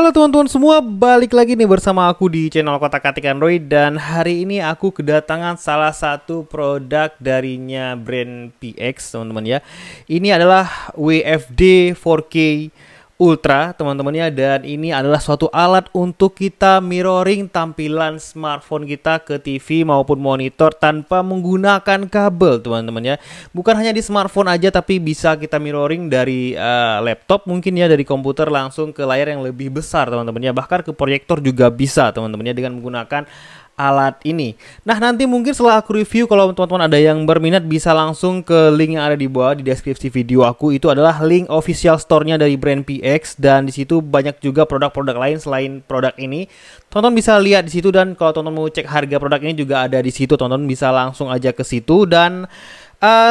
Halo teman-teman semua, balik lagi nih bersama aku di channel Kotak-Katik Android. Dan hari ini aku kedatangan salah satu produk darinya brand PX teman-teman ya. Ini adalah WFD 4K Ultra teman-teman ya. Dan ini adalah suatu alat untuk kita mirroring tampilan smartphone kita ke TV maupun monitor tanpa menggunakan kabel teman-teman ya. Bukan hanya di smartphone aja, tapi bisa kita mirroring dari laptop mungkin ya, dari komputer langsung ke layar yang lebih besar teman-teman ya. Bahkan ke proyektor juga bisa teman-teman ya, dengan menggunakan alat ini. Nah, nanti mungkin setelah aku review, kalau teman-teman ada yang berminat bisa langsung ke link yang ada di bawah di deskripsi video aku. Itu adalah link official store-nya dari brand PX, dan di situ banyak juga produk-produk lain selain produk ini. Teman-teman bisa lihat di situ, dan kalau teman-teman mau cek harga produk ini juga ada di situ. Teman-teman bisa langsung aja ke situ. Dan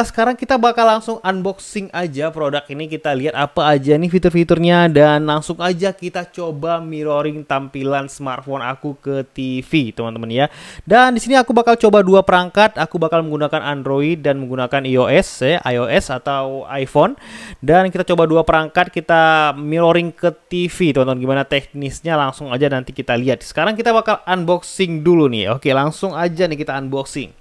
sekarang kita bakal langsung unboxing aja produk ini. Kita lihat apa aja nih fitur-fiturnya, dan langsung aja kita coba mirroring tampilan smartphone aku ke TV teman-teman ya. Dan di sini aku bakal coba dua perangkat. Aku bakal menggunakan Android dan menggunakan iOS ya, iOS atau iPhone. Dan kita coba dua perangkat, kita mirroring ke TV teman-teman. Gimana teknisnya langsung aja nanti kita lihat. Sekarang kita bakal unboxing dulu nih. Oke, langsung aja nih kita unboxing.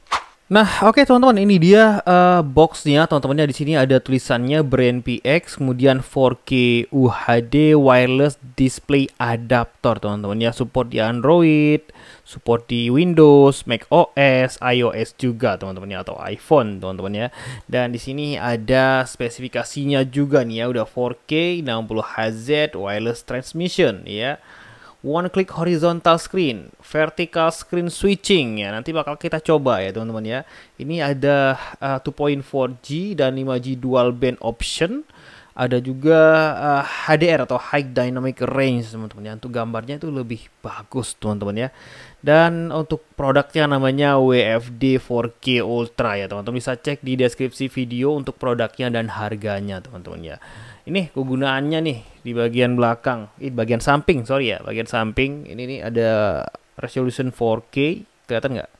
Nah, oke teman-teman, ini dia boxnya teman-temannya. Di sini ada tulisannya brand PX, kemudian 4K UHD wireless display adapter teman-teman ya. Support di Android, support di Windows, Mac OS, iOS juga teman-teman ya, atau iPhone teman-teman ya. Dan di sini ada spesifikasinya juga nih ya, udah 4K 60 Hz wireless transmission ya. One click horizontal screen, vertical screen switching ya. Nanti bakal kita coba ya teman-teman ya. Ini ada 2.4G dan 5G dual band option. Ada juga HDR atau High Dynamic Range teman-teman ya. Untuk gambarnya itu lebih bagus teman-teman ya. Dan untuk produknya namanya WFD 4K Ultra ya teman-teman. Bisa cek di deskripsi video untuk produknya dan harganya teman-teman ya. Ini kegunaannya nih di bagian belakang, bagian samping, sorry ya, bagian samping. Ini nih ada resolution 4K, kelihatan nggak?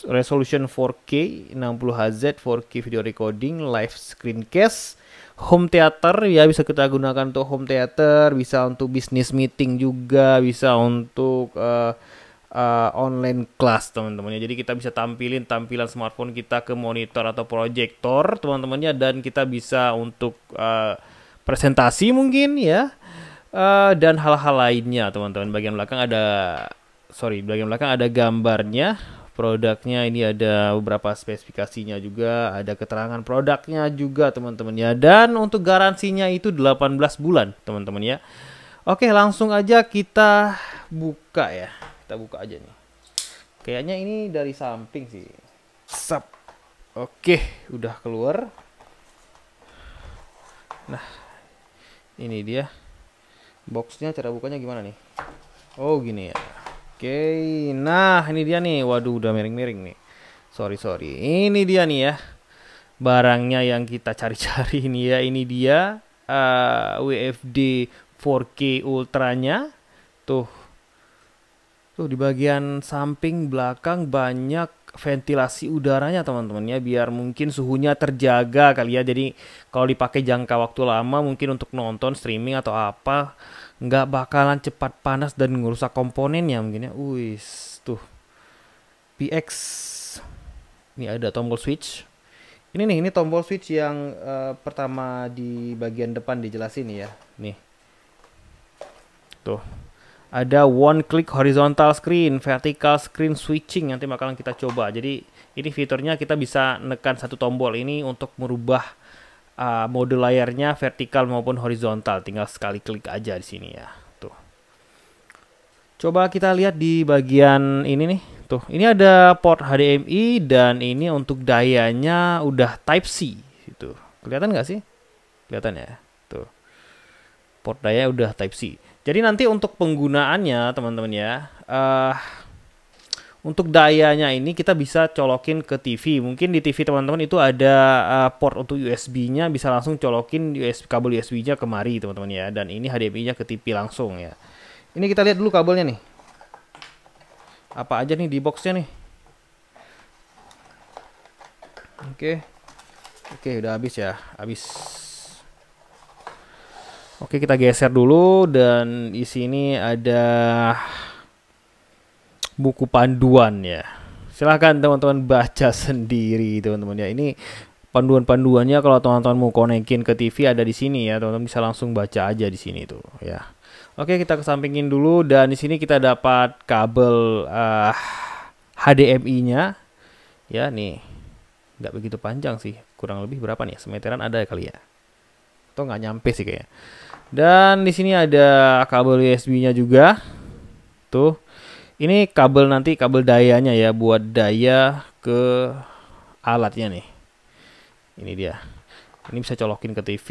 Resolution 4K, 60 Hz, 4K video recording, live screencast, home theater ya, bisa kita gunakan untuk home theater, bisa untuk business meeting juga, bisa untuk online class teman-teman ya. Jadi kita bisa tampilin tampilan smartphone kita ke monitor atau proyektor teman-temannya, dan kita bisa untuk presentasi mungkin ya, dan hal-hal lainnya teman-teman. Bagian belakang ada gambarnya produknya. Ini ada beberapa spesifikasinya juga, ada keterangan produknya juga teman-teman ya. Dan untuk garansinya itu 18 bulan teman-teman ya. Oke, langsung aja kita buka ya. Kita buka aja nih. Kayaknya ini dari samping sih. Sap. Oke, udah keluar. Nah, ini dia boxnya. Cara bukanya gimana nih? Oh, gini ya. Oke, nah ini dia nih. Waduh, udah miring-miring nih. Sorry. Ini dia nih ya, barangnya yang kita cari-cari ini ya. Ini dia WFD 4K Ultranya. Tuh di bagian samping belakang banyak ventilasi udaranya teman-teman ya, biar mungkin suhunya terjaga kali ya. Jadi kalau dipakai jangka waktu lama, mungkin untuk nonton streaming atau apa, nggak bakalan cepat panas dan ngerusak komponennya mungkin ya. Wis, tuh PX. Ini ada tombol switch. Ini tombol switch yang pertama di bagian depan dijelasin ya. Nih. Tuh. Ada one click horizontal screen, vertical screen switching, nanti bakalan kita coba. Jadi ini fiturnya kita bisa nekan satu tombol ini untuk merubah mode layarnya vertikal maupun horizontal. Tinggal sekali klik aja di sini ya. Tuh. Coba kita lihat di bagian ini nih. Tuh, ini ada port HDMI, dan ini untuk dayanya udah Type C gitu. Kelihatan nggak sih? Kelihatan ya. Tuh. Port daya udah Type C. Jadi nanti untuk penggunaannya teman-teman ya, untuk dayanya ini kita bisa colokin ke TV. Mungkin di TV teman-teman itu ada port untuk USB-nya, bisa langsung colokin kabel USB-nya kemari teman-teman ya. Dan ini HDMI-nya ke TV langsung ya. Ini kita lihat dulu kabelnya nih. Apa aja nih di boxnya nih? Oke, udah habis ya, habis. Oke, kita geser dulu dan di sini ada buku panduan ya. Silahkan teman-teman baca sendiri teman-teman ya. Ini panduan-panduannya kalau teman-teman mau konekin ke TV ada di sini ya. Teman-teman bisa langsung baca aja di sini tuh ya. Oke, kita kesampingin dulu dan di sini kita dapat kabel HDMI-nya ya nih. Nggak begitu panjang sih, kurang lebih berapa nih? Semeteran ada kali ya? Atau nggak nyampe sih kayaknya. Dan di sini ada kabel USB-nya juga. Tuh. Ini kabel nanti kabel dayanya ya buat daya ke alatnya nih. Ini dia. Ini bisa colokin ke TV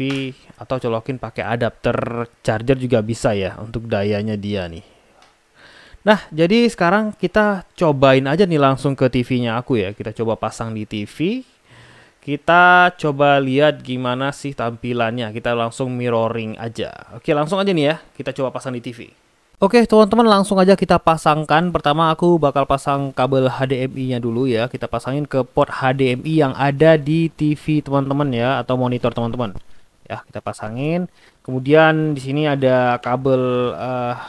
atau colokin pakai adapter charger juga bisa ya untuk dayanya dia nih. Nah, jadi sekarang kita cobain aja nih langsung ke TV-nya aku ya. Kita coba pasang di TV. Kita coba lihat gimana sih tampilannya. Kita langsung mirroring aja. Oke, langsung aja nih ya. Kita coba pasang di TV. Oke, teman-teman langsung aja kita pasangkan. Pertama aku bakal pasang kabel HDMI-nya dulu ya. Kita pasangin ke port HDMI yang ada di TV teman-teman ya atau monitor teman-teman. Ya, kita pasangin. Kemudian di sini ada kabel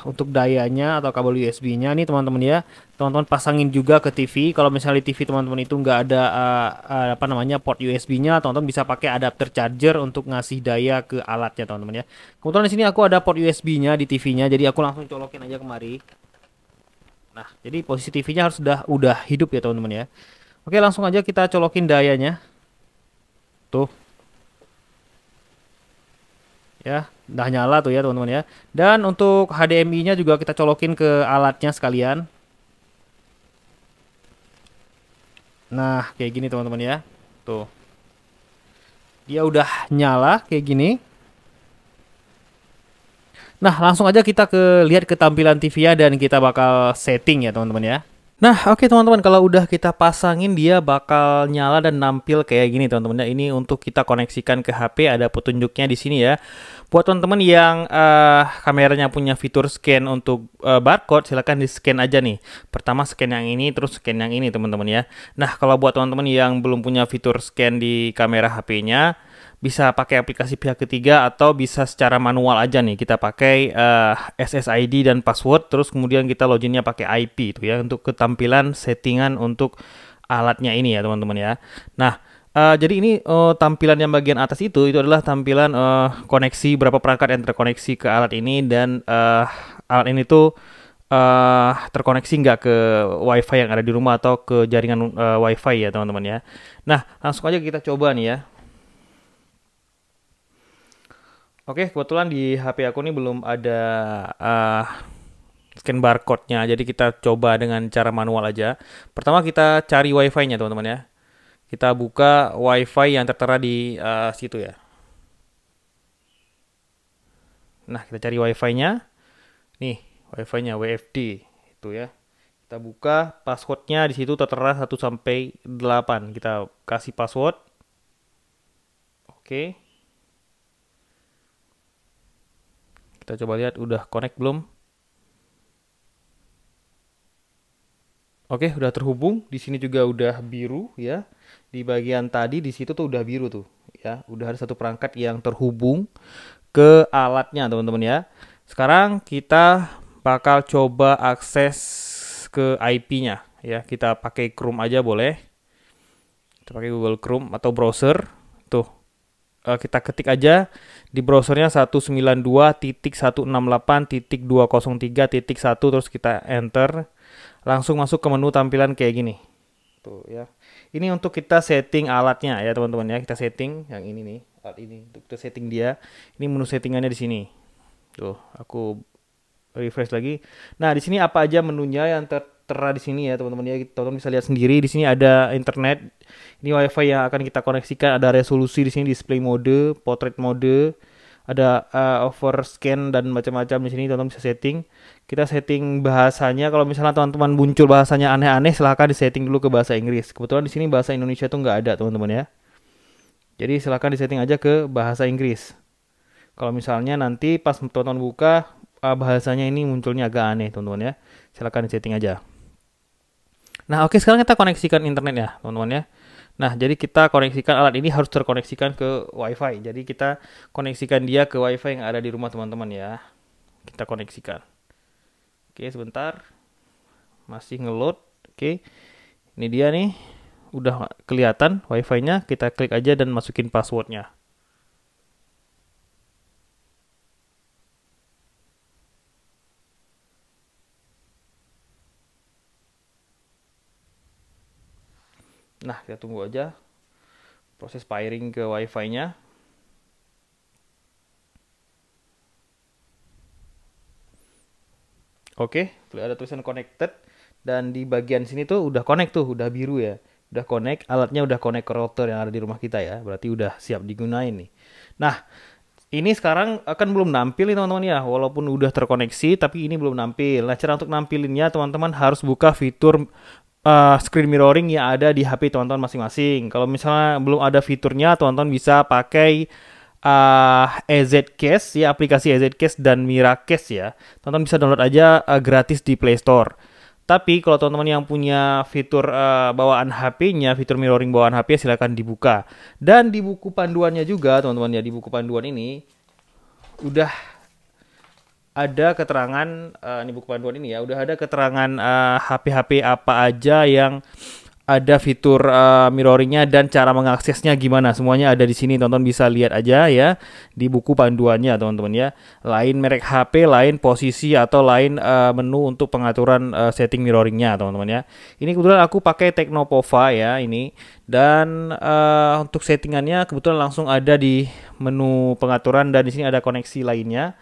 untuk dayanya atau kabel USB-nya nih teman-teman ya. Teman-teman pasangin juga ke TV. Kalau misalnya di TV teman-teman itu nggak ada apa namanya port USB-nya, teman-teman bisa pakai adapter charger untuk ngasih daya ke alatnya teman-teman ya. Kemudian di sini aku ada port USB-nya di TV-nya, jadi aku langsung colokin aja kemari. Nah, jadi posisi TV-nya harus udah hidup ya teman-teman ya. Oke, langsung aja kita colokin dayanya. Tuh. Ya, udah nyala tuh ya teman-teman ya. Dan untuk HDMI-nya juga kita colokin ke alatnya sekalian. Nah, kayak gini teman-teman ya. Tuh. Dia udah nyala kayak gini. Nah, langsung aja kita lihat ke tampilan TV-nya dan kita bakal setting ya teman-teman ya. Nah, oke teman-teman, kalau udah kita pasangin dia bakal nyala dan nampil kayak gini teman-teman. Nah, ini untuk kita koneksikan ke HP, ada petunjuknya di sini ya. Buat teman-teman yang kameranya punya fitur scan untuk barcode, silahkan di scan aja nih. Pertama scan yang ini, terus scan yang ini teman-teman ya. Nah, kalau buat teman-teman yang belum punya fitur scan di kamera HP-nya, bisa pakai aplikasi pihak ketiga atau bisa secara manual aja nih. Kita pakai SSID dan password, terus kemudian kita loginnya pakai IP itu ya untuk ketampilan settingan untuk alatnya ini ya teman-teman ya. Nah, jadi ini tampilan yang bagian atas itu adalah tampilan koneksi berapa perangkat yang terkoneksi ke alat ini dan alat ini tuh terkoneksi nggak ke WiFi yang ada di rumah atau ke jaringan WiFi ya teman-teman ya. Nah, langsung aja kita coba nih ya. Oke, kebetulan di HP aku ini belum ada scan barcode-nya, jadi kita coba dengan cara manual aja. Pertama kita cari WiFi-nya teman-teman ya. Kita buka WiFi yang tertera di situ ya. Nah, kita cari WiFi-nya. Nih, WiFi-nya WFD itu ya. Kita buka passwordnya di situ tertera 1 sampai 8. Kita kasih password. Oke. Kita coba lihat udah connect belum. Oke, udah terhubung. Di sini juga udah biru ya. Di bagian tadi di situ tuh udah biru tuh ya. Udah ada satu perangkat yang terhubung ke alatnya teman-teman ya. Sekarang kita bakal coba akses ke IP-nya ya. Kita pakai Chrome aja boleh. Kita pakai Google Chrome atau browser. Tuh. Kita ketik aja di browsernya 192.168.203.1 terus kita enter. Langsung masuk ke menu tampilan kayak gini. Tuh ya. Ini untuk kita setting alatnya ya teman-teman ya. Kita setting yang ini nih, alat ini. Untuk kita setting dia. Ini menu settingannya di sini. Tuh, aku refresh lagi. Nah, di sini apa aja menunya yang tertera di sini ya teman-teman ya. Teman-teman bisa lihat sendiri. Di sini ada internet. Ini WiFi yang akan kita koneksikan. Ada resolusi di sini, display mode, portrait mode, ada overscan dan macam-macam di sini. Teman-teman bisa setting. Kita setting bahasanya. Kalau misalnya teman-teman muncul bahasanya aneh-aneh, silahkan disetting dulu ke bahasa Inggris. Kebetulan di sini bahasa Indonesia tuh nggak ada teman-teman ya. Jadi silahkan disetting aja ke bahasa Inggris. Kalau misalnya nanti pas teman-teman buka bahasanya ini munculnya agak aneh teman-teman ya. Silahkan disetting aja. Nah, oke, sekarang kita koneksikan internet ya teman-teman ya. Nah, jadi kita koneksikan alat ini harus terkoneksikan ke WiFi. Jadi kita koneksikan dia ke WiFi yang ada di rumah teman-teman ya. Kita koneksikan. Oke, sebentar. Masih ngeload. Oke. Ini dia nih. Udah kelihatan WiFi-nya. Kita klik aja dan masukin passwordnya. Nah, kita tunggu aja proses pairing ke WiFi-nya. Oke, ada tulisan connected dan di bagian sini tuh udah connect tuh, udah biru ya. Udah connect, alatnya udah connect ke router yang ada di rumah kita ya. Berarti udah siap digunain nih. Nah, ini sekarang akan belum nampil nih teman-teman ya. Walaupun udah terkoneksi tapi ini belum nampil. Nah, cara untuk nampilinnya teman-teman harus buka fitur screen mirroring yang ada di HP teman-teman masing-masing. Kalau misalnya belum ada fiturnya, teman-teman bisa pakai EZCase ya, aplikasi EZCase dan Miracase ya. Teman-teman bisa download aja gratis di Play Store. Tapi kalau teman-teman yang punya fitur bawaan HP-nya, fitur mirroring bawaan HP, silakan dibuka. Dan di buku panduannya juga, teman-teman ya, di buku panduan ini udah ada keterangan ini buku panduan ini ya, udah ada keterangan HP-HP apa aja yang ada fitur mirroringnya dan cara mengaksesnya gimana. Semuanya ada di sini, teman-teman bisa lihat aja ya di buku panduannya teman-teman ya. Lain merek HP, lain posisi atau lain menu untuk pengaturan setting mirroringnya teman-teman ya. Ini kebetulan aku pakai Teknopova ya ini, dan untuk settingannya kebetulan langsung ada di menu pengaturan dan di sini ada koneksi lainnya.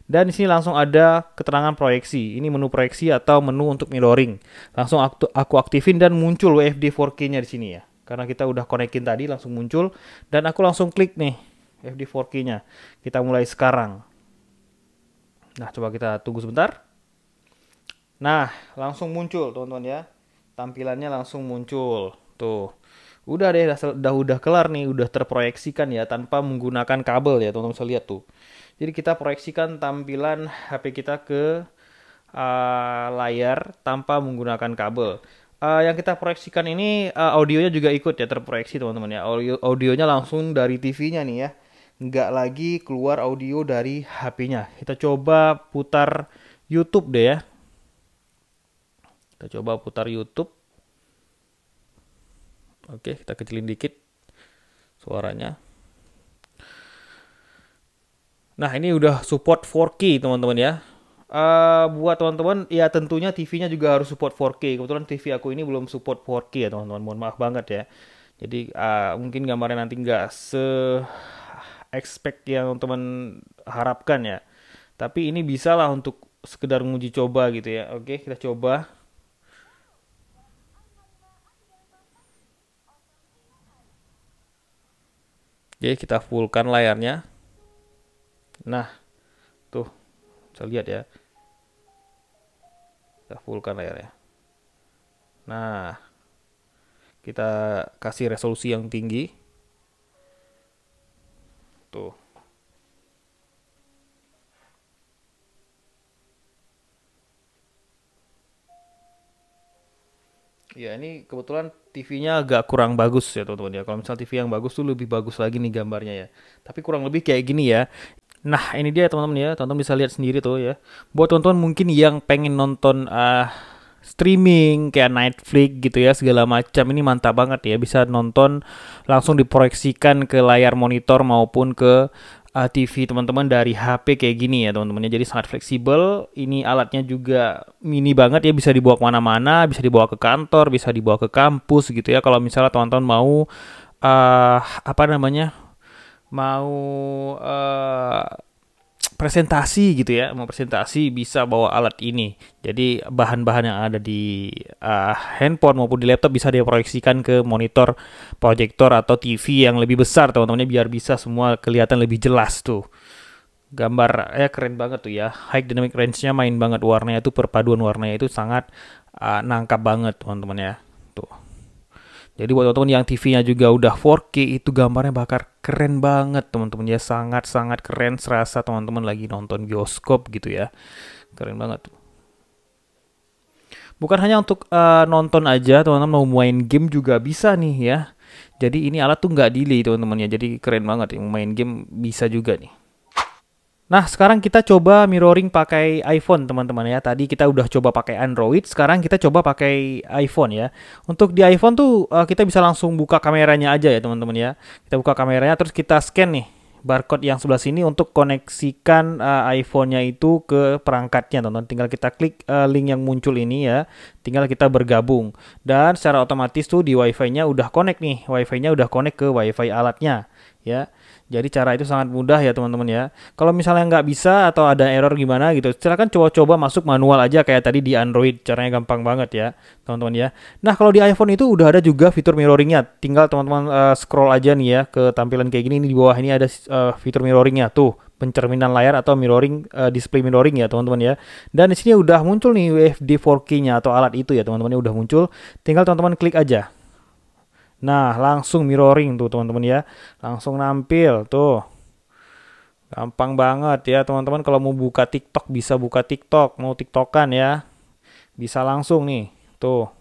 Dan di sini langsung ada keterangan proyeksi. Ini menu proyeksi atau menu untuk mirroring. Langsung aku aktifin dan muncul WFD 4K-nya di sini ya. Karena kita udah konekin tadi langsung muncul dan aku langsung klik nih WFD 4K-nya. Kita mulai sekarang. Nah, coba kita tunggu sebentar. Nah, langsung muncul teman-teman ya. Tampilannya langsung muncul. Tuh. Udah deh, udah kelar nih, udah terproyeksikan ya tanpa menggunakan kabel ya, teman-teman bisa lihat tuh. Jadi kita proyeksikan tampilan HP kita ke layar tanpa menggunakan kabel. Yang kita proyeksikan ini audionya juga ikut ya terproyeksi teman-teman ya. Audionya langsung dari TV-nya nih ya. Nggak lagi keluar audio dari HP-nya. Kita coba putar YouTube deh ya. Kita coba putar YouTube. Oke, kita kecilin dikit suaranya. Nah, ini udah support 4K teman-teman ya. Buat teman-teman ya tentunya TV-nya juga harus support 4K. Kebetulan TV aku ini belum support 4K ya teman-teman. Mohon maaf banget ya. Jadi mungkin gambarnya nanti nggak expect yang teman harapkan ya. Tapi ini bisa lah untuk sekedar menguji coba gitu ya. Oke, kita coba. Oke, kita fullkan layarnya. Nah, tuh, bisa lihat ya. Kita fullkan layarnya. Nah, kita kasih resolusi yang tinggi. Tuh. Ya, ini kebetulan TV-nya agak kurang bagus ya teman-teman ya. Kalau misalnya TV yang bagus tuh lebih bagus lagi nih gambarnya ya. Tapi kurang lebih kayak gini ya. Nah, ini dia teman-teman ya. Teman-teman bisa lihat sendiri tuh ya. Buat teman-teman mungkin yang pengen nonton streaming kayak Netflix gitu ya segala macam, ini mantap banget ya. Bisa nonton langsung diproyeksikan ke layar monitor maupun ke TV teman-teman dari HP kayak gini ya teman-teman ya. Jadi sangat fleksibel. Ini alatnya juga mini banget ya, bisa dibawa kemana-mana, bisa dibawa ke kantor, bisa dibawa ke kampus gitu ya. Kalau misalnya teman-teman mau apa namanya, mau presentasi gitu ya, mau presentasi bisa bawa alat ini. Jadi bahan-bahan yang ada di handphone maupun di laptop bisa diproyeksikan ke monitor proyektor atau TV yang lebih besar teman-teman, biar bisa semua kelihatan lebih jelas tuh. Gambar keren banget tuh ya. High dynamic range-nya main banget, warnanya tuh perpaduan warnanya itu sangat nangkap banget teman-teman ya. Tuh. Jadi buat teman-teman yang TV-nya juga udah 4K, itu gambarnya bakal keren banget teman-teman ya. Sangat-sangat keren, serasa teman-teman lagi nonton bioskop gitu ya. Keren banget. Bukan hanya untuk nonton aja, teman-teman mau main game juga bisa nih ya. Jadi ini alat tuh nggak delay teman-teman ya. Jadi keren banget ya, main game bisa juga nih. Nah, sekarang kita coba mirroring pakai iPhone teman-teman ya. Tadi kita udah coba pakai Android, sekarang kita coba pakai iPhone ya. Untuk di iPhone tuh kita bisa langsung buka kameranya aja ya teman-teman ya. Kita buka kameranya terus kita scan nih barcode yang sebelah sini untuk koneksikan iPhone-nya itu ke perangkatnya teman-teman. Tinggal kita klik link yang muncul ini ya. Tinggal kita bergabung. Dan secara otomatis tuh di Wi-Fi-nya udah connect nih. Wi-Fi-nya udah connect ke Wi-Fi alatnya ya. Jadi cara itu sangat mudah ya teman-teman ya. Kalau misalnya nggak bisa atau ada error gimana gitu, silakan coba-coba masuk manual aja kayak tadi di Android. Caranya gampang banget ya teman-teman ya. Nah kalau di iPhone itu udah ada juga fitur mirroringnya. Tinggal teman-teman scroll aja nih ya ke tampilan kayak gini. Ini di bawah ini ada fitur mirroringnya tuh. Pencerminan layar atau mirroring display mirroring ya teman-teman ya. Dan di sini udah muncul nih WFD 4K-nya atau alat itu ya teman-teman ya, udah muncul. Tinggal teman-teman klik aja. Nah, langsung mirroring tuh teman-teman ya. Langsung nampil tuh. Gampang banget ya teman-teman. Kalau mau buka TikTok bisa buka TikTok. Mau TikTokan ya. Bisa langsung nih. Tuh.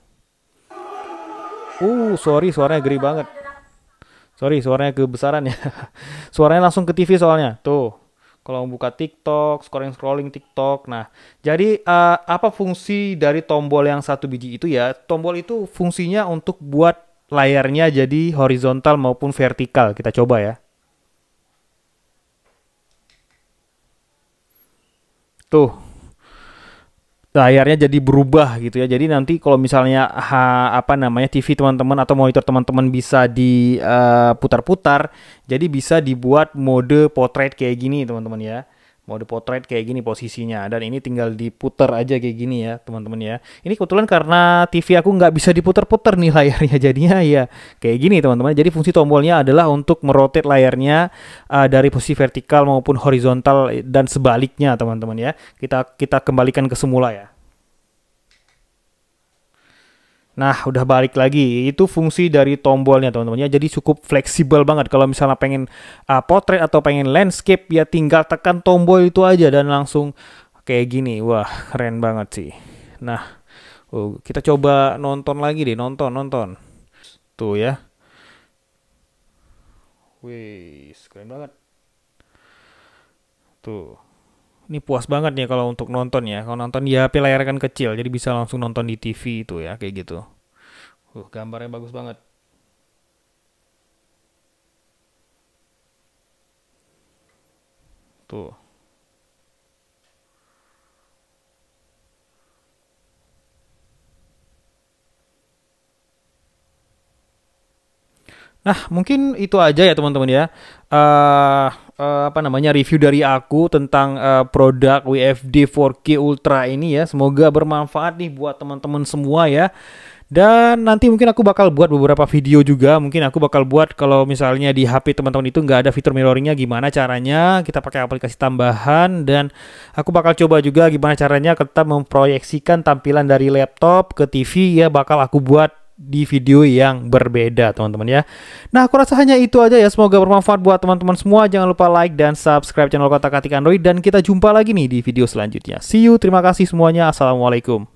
Sorry suaranya gede banget. Sorry suaranya kebesaran ya. Suaranya langsung ke TV soalnya. Tuh. Kalau mau buka TikTok, scrolling TikTok. Nah, jadi apa fungsi dari tombol yang satu biji itu ya? Tombol itu fungsinya untuk buat layarnya jadi horizontal maupun vertikal. Kita coba ya. Tuh. Layarnya jadi berubah gitu ya. Jadi nanti kalau misalnya TV teman-teman atau monitor teman-teman bisa diputar-putar, jadi bisa dibuat mode portrait kayak gini teman-teman ya. Mode portrait kayak gini posisinya, dan ini tinggal diputar aja kayak gini ya teman-teman ya. Ini kebetulan karena TV aku nggak bisa diputar-putar nih layarnya, jadinya ya kayak gini teman-teman. Jadi fungsi tombolnya adalah untuk merotate layarnya dari posisi vertikal maupun horizontal dan sebaliknya teman-teman ya. Kita kembalikan ke semula ya. Nah, udah balik lagi. Itu fungsi dari tombolnya, teman-teman ya. Jadi cukup fleksibel banget. Kalau misalnya pengen portrait atau pengen landscape, ya tinggal tekan tombol itu aja dan langsung kayak gini. Wah, keren banget sih. Nah, kita coba nonton lagi deh. Nonton. Tuh ya. Wih, keren banget. Tuh. Ini puas banget nih kalau untuk nonton ya. Kalau nonton di HP layar kan kecil, jadi bisa langsung nonton di TV itu ya, kayak gitu. Gambarnya bagus banget. Tuh. Nah, mungkin itu aja ya teman-teman ya. Review dari aku tentang produk WFD 4K Ultra ini ya. Semoga bermanfaat nih buat teman-teman semua ya. Dan nanti mungkin aku bakal buat beberapa video juga. Mungkin aku bakal buat kalau misalnya di HP teman-teman itu nggak ada fitur mirroringnya, gimana caranya kita pakai aplikasi tambahan. Dan aku bakal coba juga gimana caranya kita memproyeksikan tampilan dari laptop ke TV ya. Bakal aku buat di video yang berbeda teman-teman ya. Nah, aku rasa hanya itu aja ya. Semoga bermanfaat buat teman-teman semua. Jangan lupa like dan subscribe channel Kotak Atik Android. Dan kita jumpa lagi nih di video selanjutnya. See you, terima kasih semuanya. Assalamualaikum.